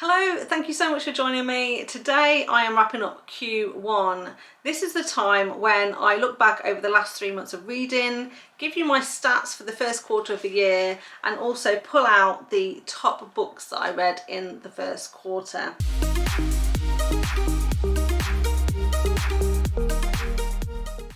Hello, thank you so much for joining me. Today I am wrapping up Q1. This is the time when I look back over the last 3 months of reading, give you my stats for the first quarter of the year, and also pull out the top books that I read in the first quarter.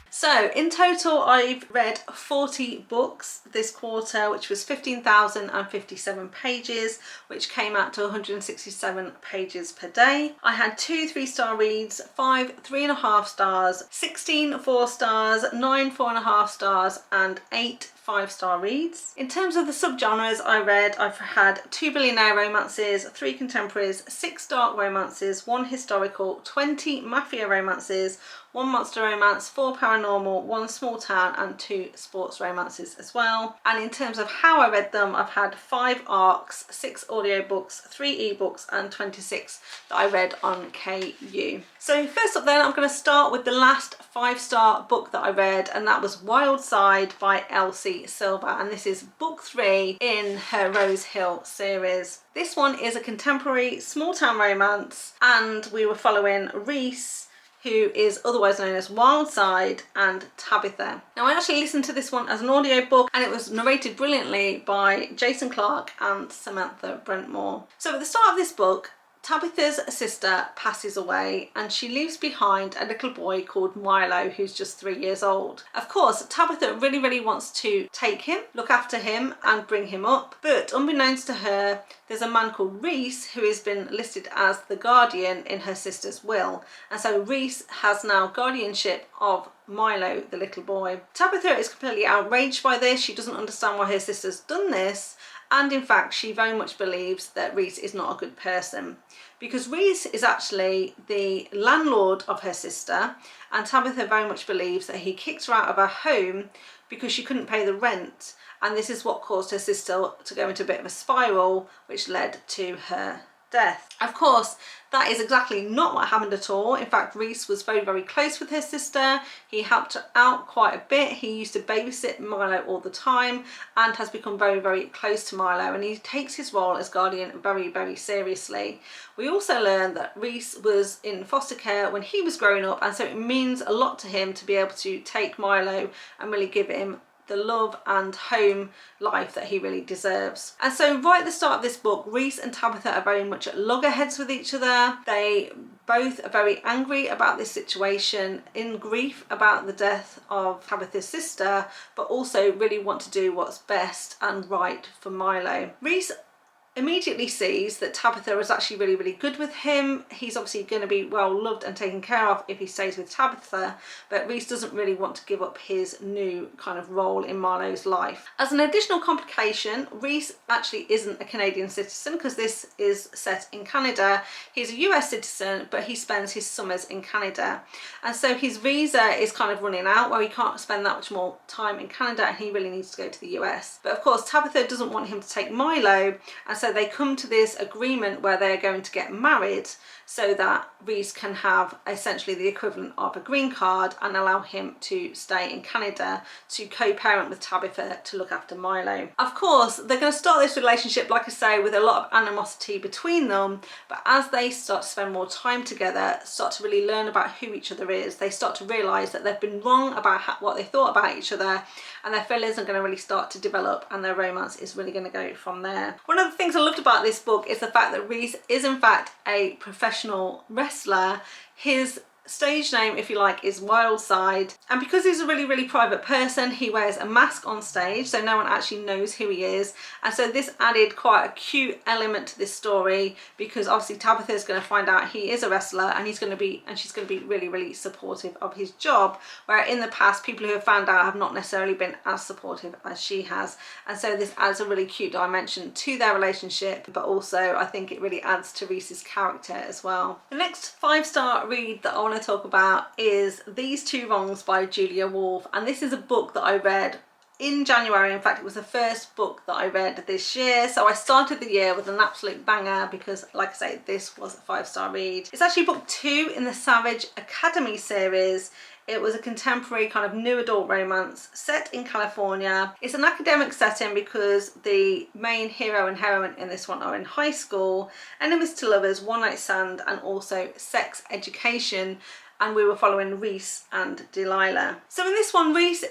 So in total I've read 40 books this quarter, which was 15,057 pages, which came out to 167 pages per day. I had 2 3-star reads, 5 3.5 stars, 16 4 stars, 9 4.5 stars, and 8 5-star reads. In terms of the subgenres I read, I've had 2 billionaire romances, 3 contemporaries, 6 dark romances, 1 historical, 20 mafia romances, 1 monster romance, 4 paranormal, 1 small town, and 2 sports romances as well. And in terms of how I read them, I've had 5 arcs, 6 audiobooks, 3 ebooks, and 26 that I read on KU. So first up then, I'm going to start with the last 5-star book that I read, and that was Wild Side by Elsie Silver, and this is book 3 in her Rose Hill series. This one is a contemporary small town romance, and we were following Reese, who is otherwise known as Wild Side, and Tabitha. Now I actually listened to this one as an audiobook, and it was narrated brilliantly by Jason Clark and Samantha Brentmore. So at the start of this book, Tabitha's sister passes away and she leaves behind a little boy called Milo, who's just 3 years old. Of course, Tabitha really wants to take him, look after him, and bring him up, but unbeknownst to her, there's a man called Reese who has been listed as the guardian in her sister's will, and so Reese has now guardianship of Milo, the little boy. Tabitha is completely outraged by this. She doesn't understand why her sister's done this, and in fact she very much believes that Reese is not a good person, because Reese is actually the landlord of her sister, and Tabitha very much believes that he kicked her out of her home because she couldn't pay the rent, and this is what caused her sister to go into a bit of a spiral, which led to her death. Of course, that is exactly not what happened at all. In fact, Reese was very close with her sister. He helped her out quite a bit. He used to babysit Milo all the time and has become very close to Milo, and he takes his role as guardian very seriously. We also learned that Reese was in foster care when he was growing up, and so it means a lot to him to be able to take Milo and really give him the love and home life that he really deserves. And so right at the start of this book, Reese and Tabitha are very much at loggerheads with each other. They both are very angry about this situation, in grief about the death of Tabitha's sister, but also really want to do what's best and right for Milo. Reese immediately sees that Tabitha is actually really good with him. He's obviously going to be well loved and taken care of if he stays with Tabitha, but Reese doesn't really want to give up his new kind of role in Milo's life. As an additional complication, Reese actually isn't a Canadian citizen, because this is set in Canada. He's a US citizen, but he spends his summers in Canada, and so his visa is kind of running out, where he can't spend that much more time in Canada, and he really needs to go to the US. But of course Tabitha doesn't want him to take Milo, and so they come to this agreement where they're going to get married so that Reese can have essentially the equivalent of a green card and allow him to stay in Canada to co-parent with Tabitha to look after Milo. Of course, they're going to start this relationship, like I say, with a lot of animosity between them, but as they start to spend more time together, start to really learn about who each other is, they start to realise that they've been wrong about what they thought about each other, and their feelings are going to really start to develop, and their romance is really going to go from there. One of the things I loved about this book is the fact that Reese is in fact a professional wrestler. His stage name, if you like, is Wild Side, and because he's a really private person, he wears a mask on stage so no one actually knows who he is, and so this added quite a cute element to this story, because obviously Tabitha is going to find out he is a wrestler, and she's going to be really supportive of his job, where in the past people who have found out have not necessarily been as supportive as she has, and so this adds a really cute dimension to their relationship, but also I think it really adds to Reese's character as well. The next 5-star read that I want to talk about is These Two Wrongs by Julia Wolfe, and this is a book that I read in January. In fact, it was the first book that I read this year, so I started the year with an absolute banger because, like I say, this was a 5-star read. It's actually book 2 in the Savage Academy series. It was a contemporary kind of new adult romance set in California. It's an academic setting because the main hero and heroine in this one are in high school, enemies to lovers, one night stand, and also sex education. And we were following Reese and Delilah. So in this one, Reese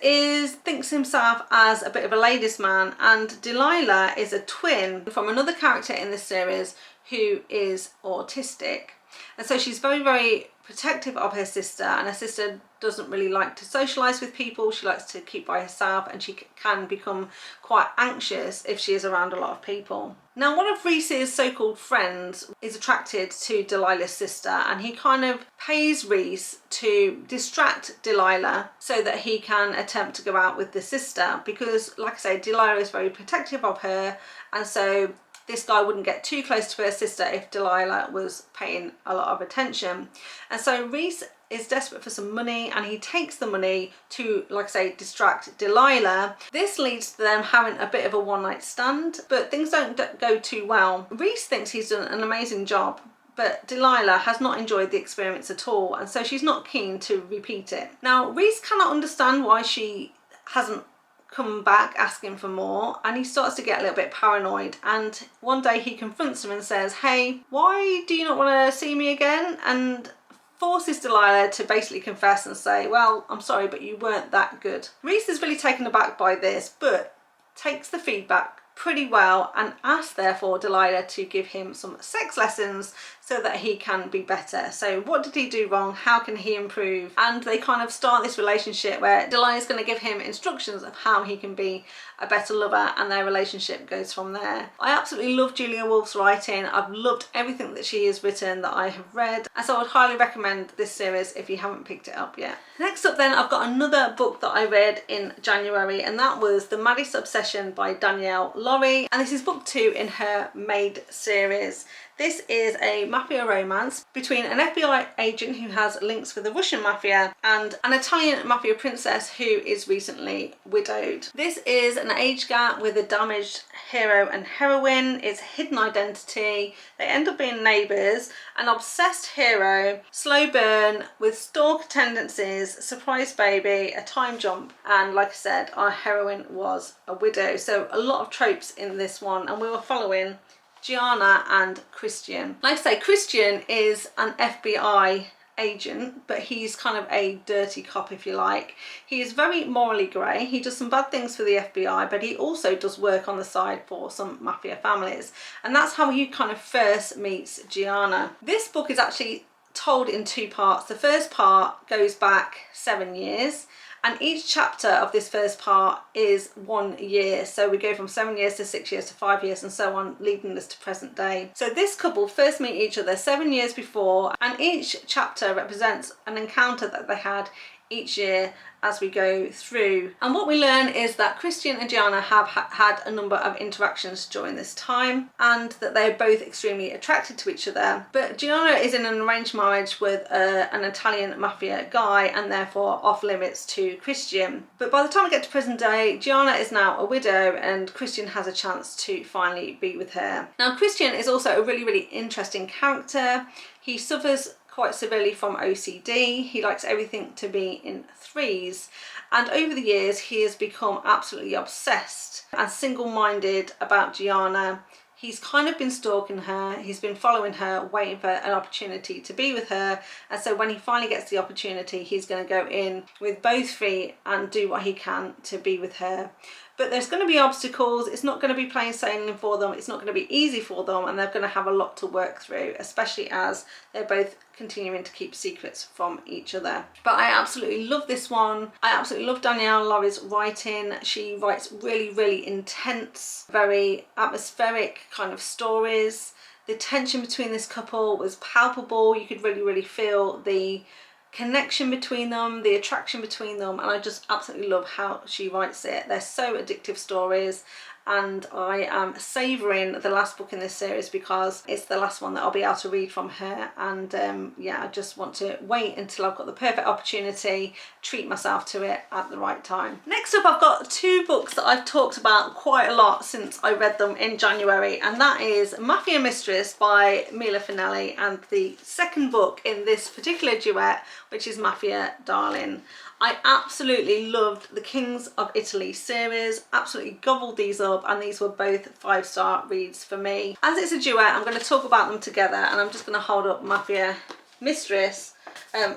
thinks himself as a bit of a ladies' man, and Delilah is a twin from another character in this series who is autistic. And so she's very, very protective of her sister, and her sister doesn't really like to socialise with people. She likes to keep by herself, and she can become quite anxious if she is around a lot of people. Now, one of Reese's so-called friends is attracted to Delilah's sister, and he kind of pays Reese to distract Delilah so that he can attempt to go out with the sister, because, like I say, Delilah is very protective of her, and so this guy wouldn't get too close to her sister if Delilah was paying a lot of attention. And so Reese is desperate for some money, and he takes the money to, like I say, distract Delilah. This leads to them having a bit of a one-night stand, but things don't go too well. Reese thinks he's done an amazing job, but Delilah has not enjoyed the experience at all, and so she's not keen to repeat it. Now, Reese cannot understand why she hasn't come back asking for more, and he starts to get a little bit paranoid, and one day he confronts him and says, "Hey, why do you not want to see me again?" and forces Delilah to basically confess and say, "Well, I'm sorry, but you weren't that good." Reese is really taken aback by this, but takes the feedback pretty well and asks therefore Delilah to give him some sex lessons so that he can be better. So what did he do wrong? How can he improve? And they kind of start this relationship where Delilah is going to give him instructions of how he can be a better lover, and their relationship goes from there. I absolutely love Julia Wolf's writing. I've loved everything that she has written that I have read, and so I would highly recommend this series if you haven't picked it up yet. Next up then, I've got another book that I read in January, and that was The Maddest Obsession by Danielle, and this is book 2 in her Maid series. This is a mafia romance between an FBI agent who has links with the Russian mafia and an Italian mafia princess who is recently widowed. This is an age gap with a damaged hero and heroine. It's hidden identity. They end up being neighbours. An obsessed hero, slow burn with stalker tendencies, surprise baby, a time jump, and like I said, our heroine was a widow. So a lot of tropes in this one, and we were following Gianna and Christian. Like I say, Christian is an FBI agent, but he's kind of a dirty cop, if you like. He is very morally grey. He does some bad things for the FBI, but he also does work on the side for some mafia families. And that's how he kind of first meets Gianna. This book is actually told in 2 parts. The first part goes back 7 years, and each chapter of this first part is 1 year. So we go from 7 years to 6 years to 5 years and so on, leading us to present day. So this couple first meet each other 7 years before, and each chapter represents an encounter that they had each year as we go through. And what we learn is that Christian and Gianna have had a number of interactions during this time, and that they're both extremely attracted to each other. But Gianna is in an arranged marriage with an Italian mafia guy, and therefore off limits to Christian. But by the time we get to present day, Gianna is now a widow, and Christian has a chance to finally be with her. Now, Christian is also a really, really interesting character. He suffers quite severely from OCD. He likes everything to be in threes, and over the years he has become absolutely obsessed and single-minded about Gianna. He's kind of been stalking her, he's been following her, waiting for an opportunity to be with her, and so when he finally gets the opportunity, he's going to go in with both feet and do what he can to be with her. But there's going to be obstacles. It's not going to be plain sailing for them. It's not going to be easy for them, and they're going to have a lot to work through, especially as they're both continuing to keep secrets from each other. But I absolutely love this one. I absolutely love Danielle Lawry's writing. She writes really, really intense, very atmospheric kind of stories. The tension between this couple was palpable. You could really, really feel the connection between them, the attraction between them, and I just absolutely love how she writes it. They're so addictive stories, and I am savouring the last book in this series because it's the last one that I'll be able to read from her, and yeah, I just want to wait until I've got the perfect opportunity, treat myself to it at the right time. Next up, I've got two books that I've talked about quite a lot since I read them in January, and that is Mafia Mistress by Mila Finelli and the second book in this particular duet, which is Mafia Darling. I absolutely loved the Kings of Italy series, absolutely gobbled these up, and these were both 5-star reads for me. As it's a duet, I'm going to talk about them together, and I'm just going to hold up Mafia Mistress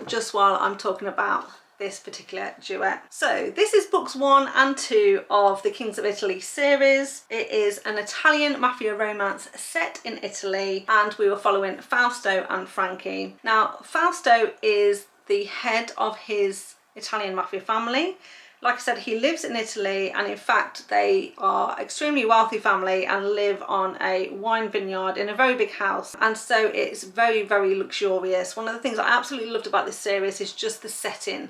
just while I'm talking about this particular duet. So this is books 1 and 2 of the Kings of Italy series. It is an Italian mafia romance set in Italy, and we were following Fausto and Frankie. Now, Fausto is the head of his Italian mafia family. Like I said, he lives in Italy, and in fact they are extremely wealthy family and live on a wine vineyard in a very big house, and so it's very, very luxurious. One of the things I absolutely loved about this series is just the setting,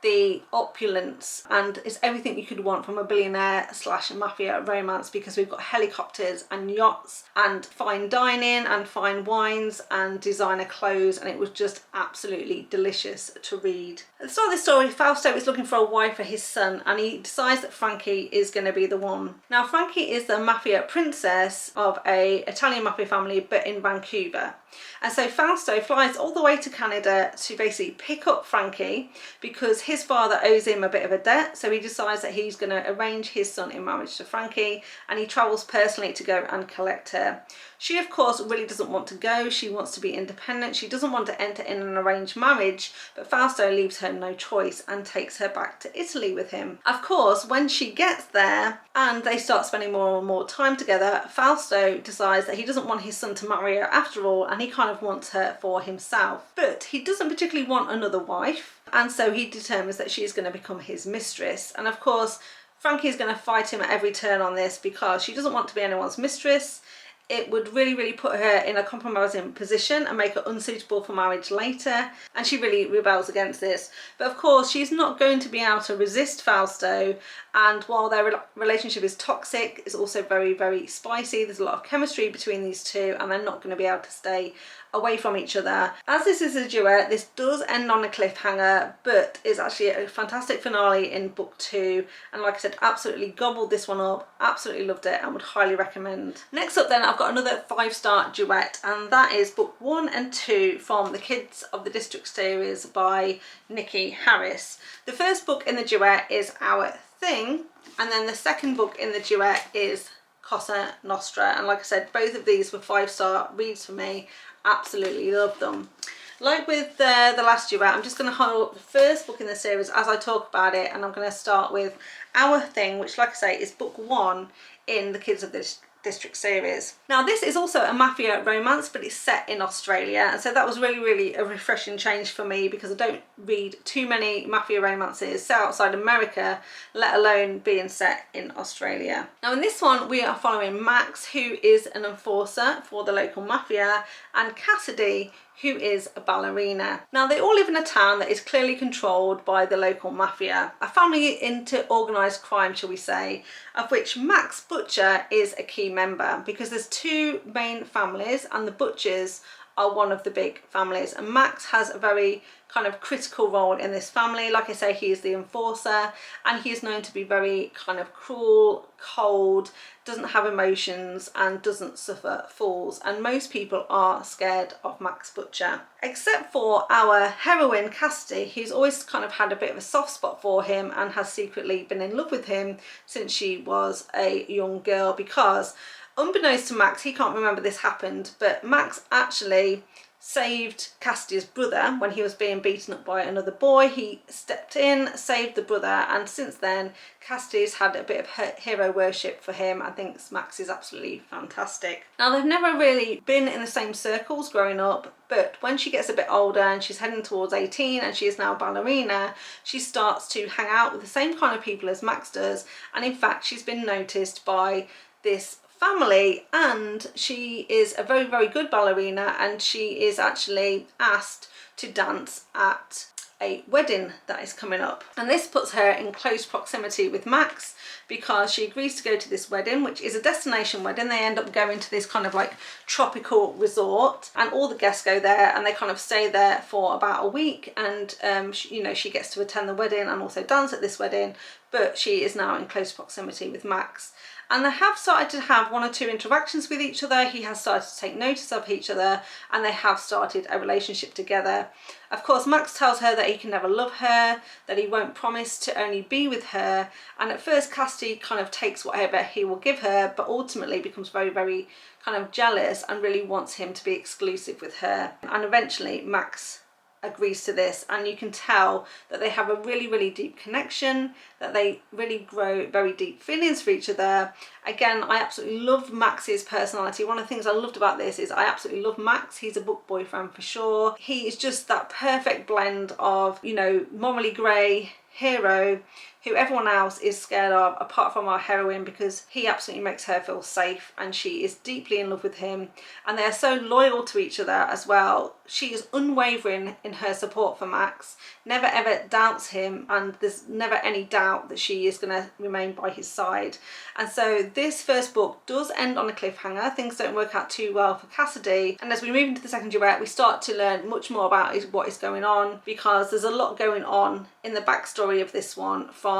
the opulence, and it's everything you could want from a billionaire slash mafia romance, because we've got helicopters and yachts and fine dining and fine wines and designer clothes, and it was just absolutely delicious to read. At the start of the story, Fausto is looking for a wife for his son, and he decides that Frankie is going to be the one. Now, Frankie is the mafia princess of a Italian mafia family, but in Vancouver. And so Fausto flies all the way to Canada to basically pick up Frankie because his father owes him a bit of a debt, so he decides that he's going to arrange his son in marriage to Frankie, and he travels personally to go and collect her. She, of course, really doesn't want to go. She wants to be independent. She doesn't want to enter in an arranged marriage, but Fausto leaves her no choice and takes her back to Italy with him. Of course, when she gets there and they start spending more and more time together, Fausto decides that he doesn't want his son to marry her after all, and he kind of wants her for himself. But he doesn't particularly want another wife, and so he determines that she's going to become his mistress. And of course, Frankie is going to fight him at every turn on this because she doesn't want to be anyone's mistress. It would really, really put her in a compromising position and make her unsuitable for marriage later, and she really rebels against this. But of course, she's not going to be able to resist Fausto, and while their relationship is toxic, it's also very, very spicy. There's a lot of chemistry between these two, and they're not going to be able to stay away from each other. As this is a duet, this does end on a cliffhanger, but it's actually a fantastic finale in book 2, and like I said, absolutely gobbled this one up, absolutely loved it, and would highly recommend. Next up then, I've got another 5-star duet, and that is book 1 and 2 from the Kids of the District series by Nicci Harris. The first book in the duet is Our Thing, and then the second book in the duet is Cosa, Nostra, and like I said, both of these were 5-star reads for me. Absolutely love them. Like with the last duet, I'm just going to hold up the first book in the series as I talk about it, and I'm going to start with Our Thing, which, like I say, is book 1 in the Kids of the District series. Now, this is also a mafia romance, but it's set in Australia, and so that was really, really a refreshing change for me because I don't read too many mafia romances set outside America, let alone being set in Australia. Now, in this one, we are following Max, who is an enforcer for the local mafia, and Cassidy, who is a ballerina. Now, they all live in a town that is clearly controlled by the local mafia, a family into organised crime, shall we say, of which Max Butcher is a key member, because there's 2 main families and the Butchers are one of the big families, and Max has a very kind of critical role in this family. Like I say, he is the enforcer, and he is known to be very kind of cruel, cold, doesn't have emotions, and doesn't suffer fools, and most people are scared of Max Butcher, except for our heroine Cassidy, who's always kind of had a bit of a soft spot for him and has secretly been in love with him since she was a young girl, because unbeknownst to Max, he can't remember this happened, but Max actually saved Cassidy's brother when he was being beaten up by another boy. He stepped in, saved the brother, and since then Cassidy's had a bit of hero worship for him and thinks Max is absolutely fantastic. Now, they've never really been in the same circles growing up, but when she gets a bit older and she's heading towards 18 and she is now a ballerina, she starts to hang out with the same kind of people as Max does, and in fact she's been noticed by this family, and she is a very, very good ballerina, and she is actually asked to dance at a wedding that is coming up. And this puts her in close proximity with Max because she agrees to go to this wedding, which is a destination wedding. They end up going to this kind of like tropical resort, and all the guests go there and they kind of stay there for about a week. And you know, she gets to attend the wedding and also dance at this wedding, but she is now in close proximity with Max. And they have started to have 1 or 2 interactions with each other. He has started to take notice of each other, and they have started a relationship together. Of course, Max tells her that he can never love her, that he won't promise to only be with her. And at first, Cassidy kind of takes whatever he will give her, but ultimately becomes very, very kind of jealous and really wants him to be exclusive with her. And eventually, Max agrees to this, and you can tell that they have a really, really deep connection, that they really grow very deep feelings for each other. Again, I absolutely love Max's personality. One of the things I loved about this is I absolutely love Max. He's a book boyfriend for sure. He is just that perfect blend of, you know, morally grey hero who everyone else is scared of apart from our heroine, because he absolutely makes her feel safe and she is deeply in love with him, and they are so loyal to each other as well. She is unwavering in her support for Max, never ever doubts him, and there's never any doubt that she is going to remain by his side. And so this first book does end on a cliffhanger. Things don't work out too well for Cassidy, and as we move into the second duet we start to learn much more about what is going on, because there's a lot going on in the backstory of this one, from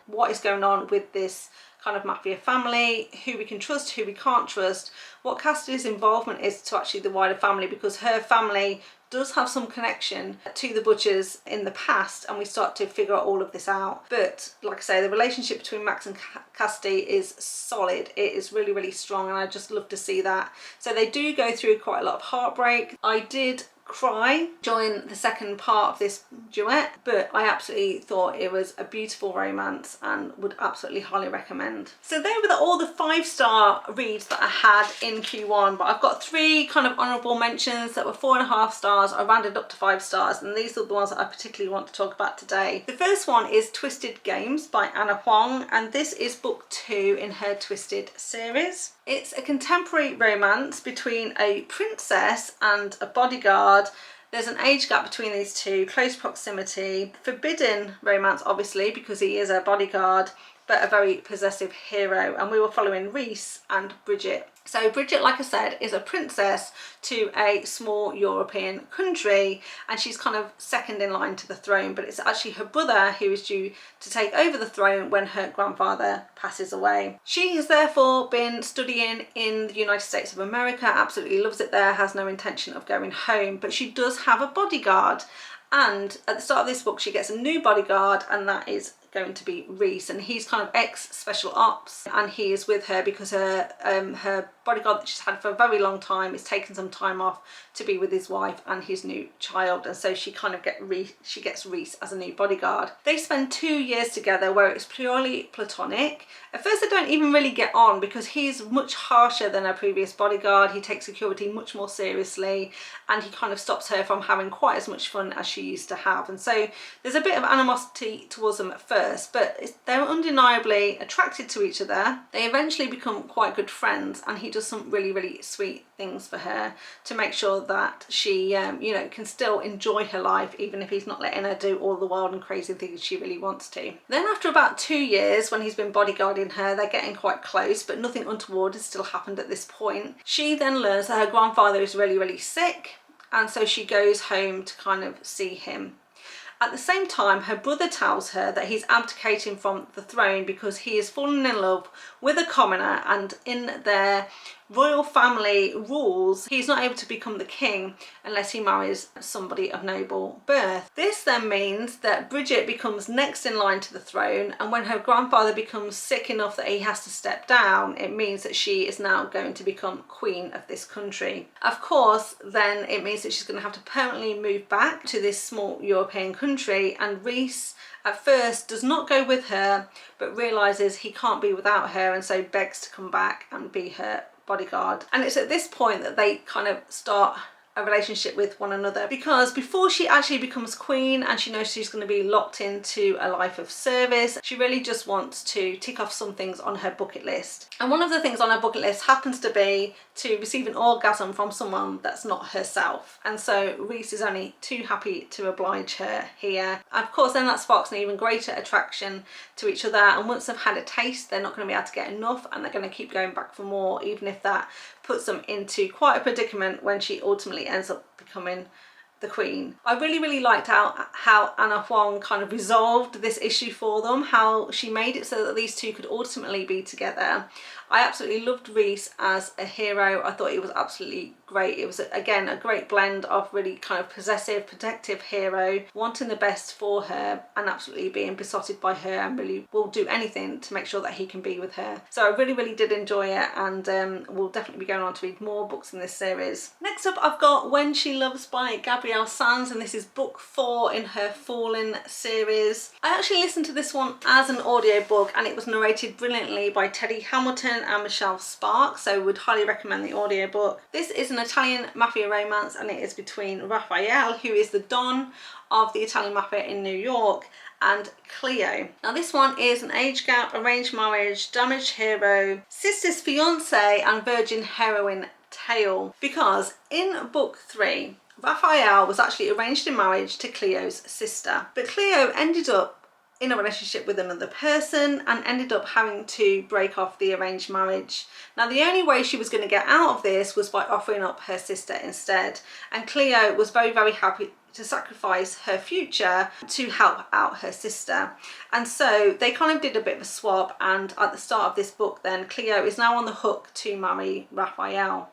what is going on with this kind of Mafia family, who we can trust, who we can't trust, what Cassidy's involvement is to actually the wider family, because her family does have some connection to the Butchers in the past, and we start to figure all of this out. But like I say, the relationship between Max and Cassidy is solid. It is really, really strong, and I just love to see that. So they do go through quite a lot of heartbreak. I did cry during the second part of this duet, but I absolutely thought it was a beautiful romance and would absolutely highly recommend. So they were all the 5-star reads that I had in Q1, but I've got 3 kind of honourable mentions that were 4.5 stars. I rounded up to 5 stars, and these are the ones that I particularly want to talk about today. The first one is Twisted Games by Anna Huang, and this is book 2 in her Twisted series. It's a contemporary romance between a princess and a bodyguard. There's an age gap between these two, close proximity, forbidden romance obviously because he is a bodyguard, but a very possessive hero. And we were following Reese and Bridget. So Bridget, like I said, is a princess to a small European country, and she's kind of second in line to the throne, but it's actually her brother who is due to take over the throne when her grandfather passes away. She has therefore been studying in the United States of America, absolutely loves it there, has no intention of going home, but she does have a bodyguard. And at the start of this book she gets a new bodyguard, and that is going to be Reese, and he's kind of ex-special ops, and he is with her because her bodyguard that she's had for a very long time is taking some time off to be with his wife and his new child, and so she kind of gets Reese as a new bodyguard. They spend 2 years together where it's purely platonic. At first they don't even really get on because he's much harsher than her previous bodyguard. He takes security much more seriously, and he kind of stops her from having quite as much fun as she used to have, and so there's a bit of animosity towards them at first, but they're undeniably attracted to each other. They eventually become quite good friends, and he does some really, really sweet things for her to make sure that she you know, can still enjoy her life even if he's not letting her do all the wild and crazy things she really wants to. Then after about 2 years, when he's been bodyguarding her, they're getting quite close, but nothing untoward has still happened at this point. She then learns that her grandfather is really, really sick, and so she goes home to kind of see him. At the same time, her brother tells her that he's abdicating from the throne because he has fallen in love with a commoner, and in their royal family rules, he's not able to become the king unless he marries somebody of noble birth. This then means that Bridget becomes next in line to the throne, and when her grandfather becomes sick enough that he has to step down, it means that she is now going to become queen of this country. Of course, then it means that she's going to have to permanently move back to this small European country, and Reese at first does not go with her, but realises he can't be without her, and so begs to come back and be her bodyguard. And it's at this point that they kind of start a relationship with one another, because before she actually becomes queen and she knows she's going to be locked into a life of service, she really just wants to tick off some things on her bucket list. And one of the things on her bucket list happens to be to receive an orgasm from someone that's not herself. And so Rhys is only too happy to oblige her here. And of course then that sparks an even greater attraction to each other, and once they've had a taste they're not going to be able to get enough, and they're going to keep going back for more, even if that puts them into quite a predicament when she ultimately ends up becoming the queen. I really liked how Anna Huang kind of resolved this issue for them, how she made it so that these two could ultimately be together. I absolutely loved Rhys as a hero. I thought he was absolutely great. It was, again, a great blend of really kind of possessive, protective hero, wanting the best for her and absolutely being besotted by her, and really will do anything to make sure that he can be with her. So I really did enjoy it, and we'll definitely be going on to read more books in this series. Next up I've got When She Loves by Gabrielle, and this is book 4 in her Fallen series. I actually listened to this one as an audiobook, and it was narrated brilliantly by Teddy Hamilton and Michelle Spark, so would highly recommend the audiobook. This is an Italian mafia romance, and it is between Raphael, who is the Don of the Italian mafia in New York, and Cleo. Now this one is an age gap, arranged marriage, damaged hero, sister's fiance and virgin heroine tale, because in book 3 Raphael was actually arranged in marriage to Cleo's sister, but Cleo ended up in a relationship with another person and ended up having to break off the arranged marriage. Now the only way she was going to get out of this was by offering up her sister instead, and Cleo was very happy to sacrifice her future to help out her sister. And so they kind of did a bit of a swap, and at the start of this book then Cleo is now on the hook to marry Raphael.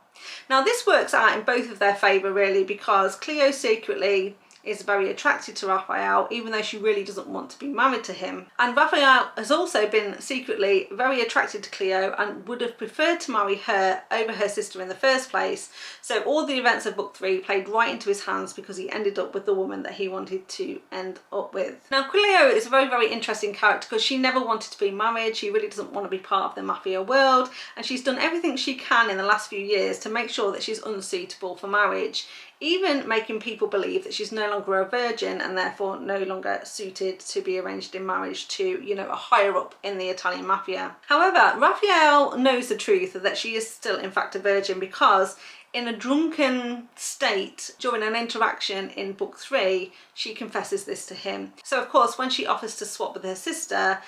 Now this works out in both of their favour really, because Cleo secretly is very attracted to Raphael, even though she really doesn't want to be married to him. And Raphael has also been secretly very attracted to Cleo and would have preferred to marry her over her sister in the first place. So all the events of book 3 played right into his hands, because he ended up with the woman that he wanted to end up with. Now Cleo is a very interesting character, because she never wanted to be married. She really doesn't want to be part of the mafia world, and she's done everything she can in the last few years to make sure that she's unsuitable for marriage, even making people believe that she's no longer a virgin and therefore no longer suited to be arranged in marriage to, you know, a higher up in the Italian mafia. However, Raphael knows the truth that she is still in fact a virgin, because in a drunken state during an interaction in book 3 she confesses this to him. So of course when she offers to swap with her sister,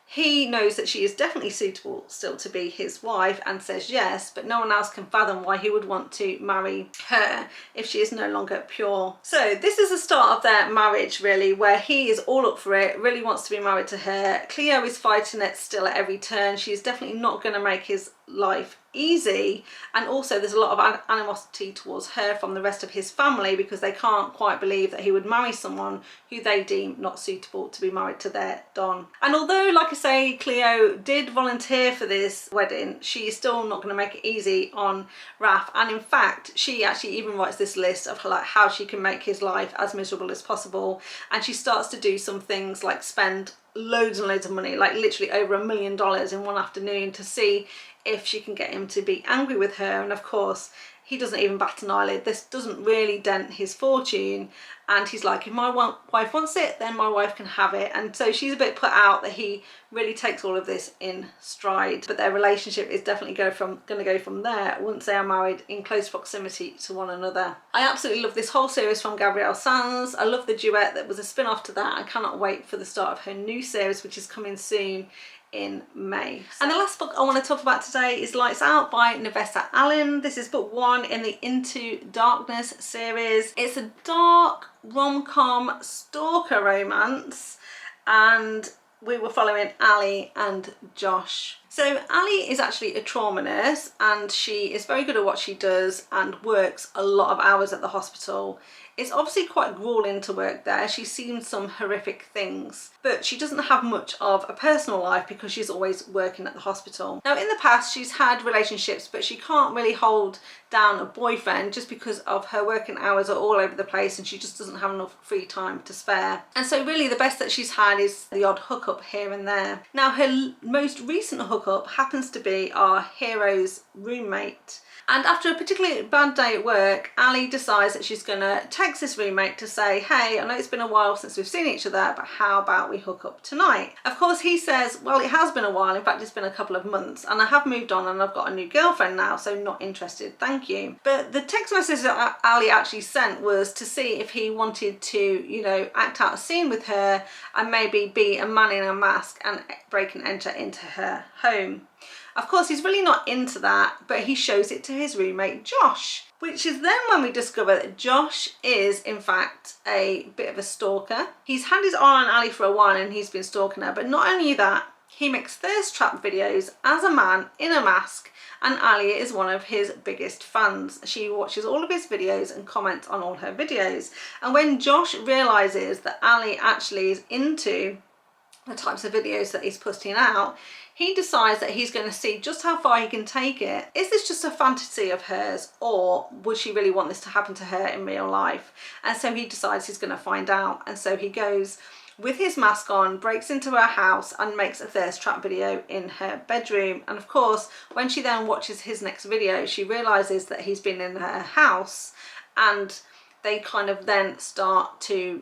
he knows that she is definitely suitable still to be his wife and says yes, but no one else can fathom why he would want to marry her if she is no longer pure. So this is the start of their marriage really, where he is all up for it, really wants to be married to her. Cleo is fighting it still at every turn. She's definitely not going to make his life easy, and also there's a lot of animosity towards her from the rest of his family, because they can't quite believe that he would marry someone who they deem not suitable to be married to their Don. And although, like I say, Cleo did volunteer for this wedding, she is still not going to make it easy on Raph, and in fact she actually even writes this list of like how she can make his life as miserable as possible, and she starts to do some things like spend loads and loads of money, like literally over $1 million in one afternoon, to see if she can get him to be angry with her. And of course he doesn't even bat an eyelid. This doesn't really dent his fortune, and he's like, if my wife wants it, then my wife can have it. And so she's a bit put out that he really takes all of this in stride, but their relationship is definitely going to go from there once they are married in close proximity to one another. I absolutely love this whole series from Gabrielle Sands. I love the duet that was a spin-off to that. I cannot wait for the start of her new series, which is coming soon in May. And the last book I want to talk about today is Lights Out by Navessa Allen. This is book 1 in the Into Darkness series. It's a dark rom-com stalker romance, and we were following Ali and Josh. So Ali is actually a trauma nurse, and she is very good at what she does and works a lot of hours at the hospital. It's obviously quite grueling to work there. She's seen some horrific things, but she doesn't have much of a personal life because she's always working at the hospital. Now in the past she's had relationships, but she can't really hold down a boyfriend just because of her working hours are all over the place, and she just doesn't have enough free time to spare. And so really the best that she's had is the odd hookup here and there. Now her most recent hookup happens to be our hero's roommate. And after a particularly bad day at work, Ali decides that she's gonna text this roommate to say, hey, I know it's been a while since we've seen each other, but how about we hook up tonight? Of course, he says, well, it has been a while. In fact, it's been a couple of months and I have moved on and I've got a new girlfriend now, so not interested, thank you. But the text message that Ali actually sent was to see if he wanted to, you know, act out a scene with her and maybe be a man in a mask and break and enter into her home. Of course, he's really not into that, but he shows it to his roommate, Josh, which is then when we discover that Josh is, in fact, a bit of a stalker. He's had his eye on Ali for a while and he's been stalking her, but not only that, he makes thirst trap videos as a man in a mask, and Ali is one of his biggest fans. She watches all of his videos and comments on all her videos. And when Josh realizes that Ali actually is into the types of videos that he's putting out, he decides that he's going to see just how far he can take it. Is this just a fantasy of hers, or would she really want this to happen to her in real life? And so he decides he's going to find out. And so he goes with his mask on, breaks into her house and makes a thirst trap video in her bedroom. And of course, when she then watches his next video, she realizes that he's been in her house, and they kind of then start to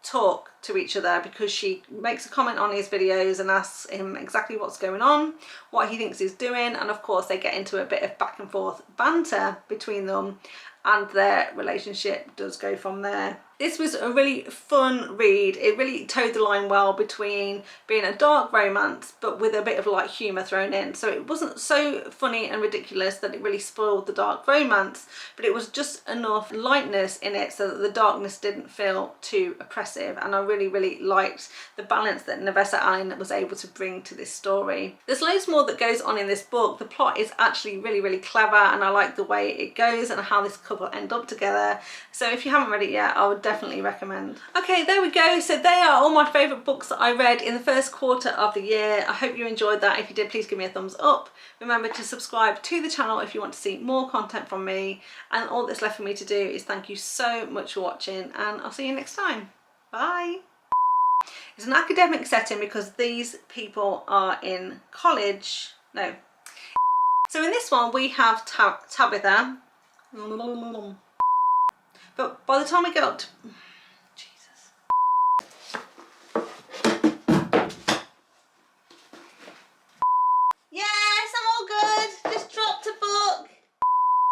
talk to each other because she makes a comment on his videos and asks him exactly what's going on, what he thinks he's doing, and of course they get into a bit of back and forth banter between them, and their relationship does go from there. This was a really fun read. It really towed the line well between being a dark romance but with a bit of like humour thrown in. So it wasn't so funny and ridiculous that it really spoiled the dark romance, but it was just enough lightness in it so that the darkness didn't feel too oppressive. And I really liked the balance that Navessa Allen was able to bring to this story. There's loads more that goes on in this book. The plot is actually really clever, and I like the way it goes and how this couple end up together. So if you haven't read it yet, I would definitely recommend. Okay, there we go. So they are all my favourite books that I read in the first quarter of the year. I hope you enjoyed that. If you did, please give me a thumbs up. Remember to subscribe to the channel if you want to see more content from me. And all that's left for me to do is thank you so much for watching, and I'll see you next time. Bye. It's an academic setting because these people are in college. No. So in this one we have Tabitha. But by the time we get up to